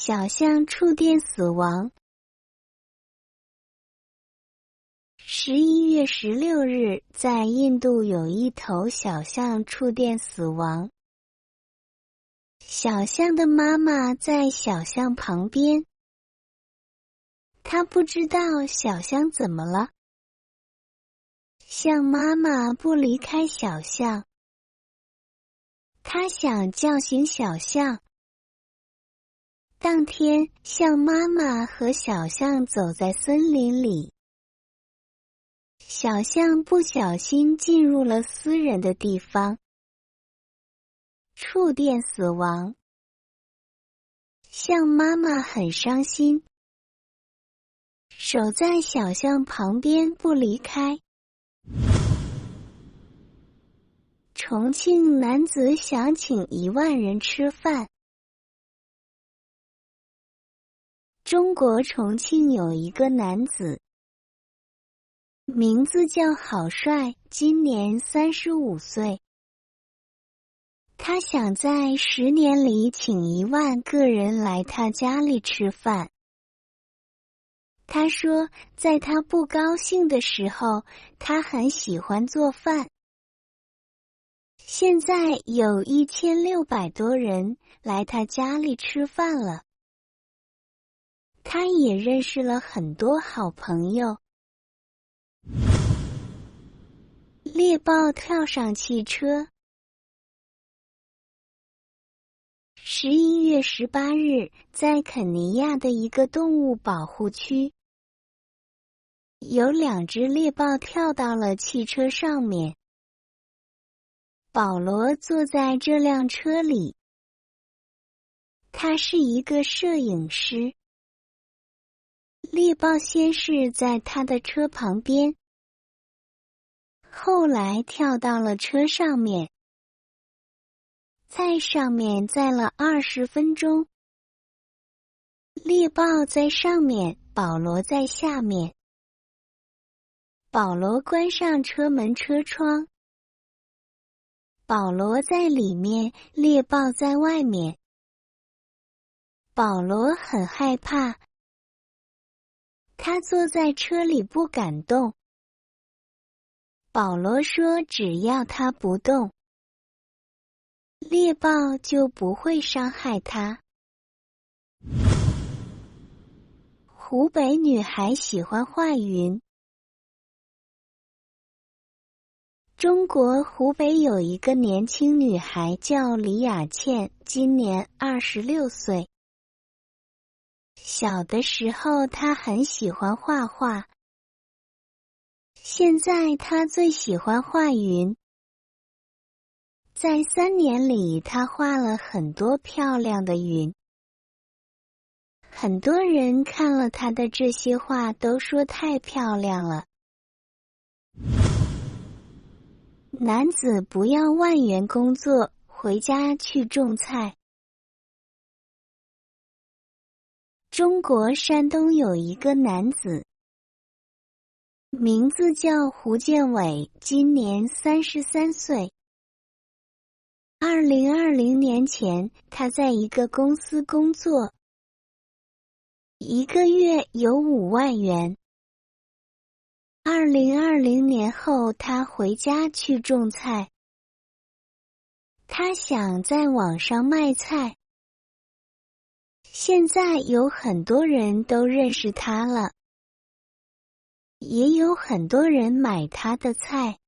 小象触电死亡。11月16日，在印度有一头小象触电死亡。小象的妈妈在小象旁边，她不知道小象怎么了。象妈妈不离开小象，她想叫醒小象。当天，象妈妈和小象走在森林里，小象不小心进入了私人的地方，触电死亡。象妈妈很伤心，守在小象旁边不离开。重庆男子想请1万人吃饭。中国重庆有一个男子，名字叫郝帅，今年35岁。他想在10年里请1万个人来他家里吃饭。他说，在他不高兴的时候，他很喜欢做饭。现在有1600多人来他家里吃饭了。他也认识了很多好朋友。猎豹跳上汽车。11月18日，在肯尼亚的一个动物保护区，有2只猎豹跳到了汽车上面。保罗坐在这辆车里，他是一个摄影师。猎豹先是在他的车旁边，后来跳到了车上面，在上面载了20分钟。猎豹在上面，保罗在下面。保罗关上车门车窗，保罗在里面，猎豹在外面。保罗很害怕，他坐在车里不敢动。保罗说，只要他不动，猎豹就不会伤害他。湖北女孩喜欢画云。中国湖北有一个年轻女孩叫李雅倩，今年26岁。小的时候，她很喜欢画画。现在她最喜欢画云。在3年里，她画了很多漂亮的云。很多人看了她的这些画，都说太漂亮了。男子不要万元工作，回家去种菜。中国山东有一个男子，名字叫胡建伟，今年33岁。2020年前，他在一个公司工作，1个月有5万元。2020年后，他回家去种菜。他想在网上卖菜。现在有很多人都认识他了，也有很多人买他的菜。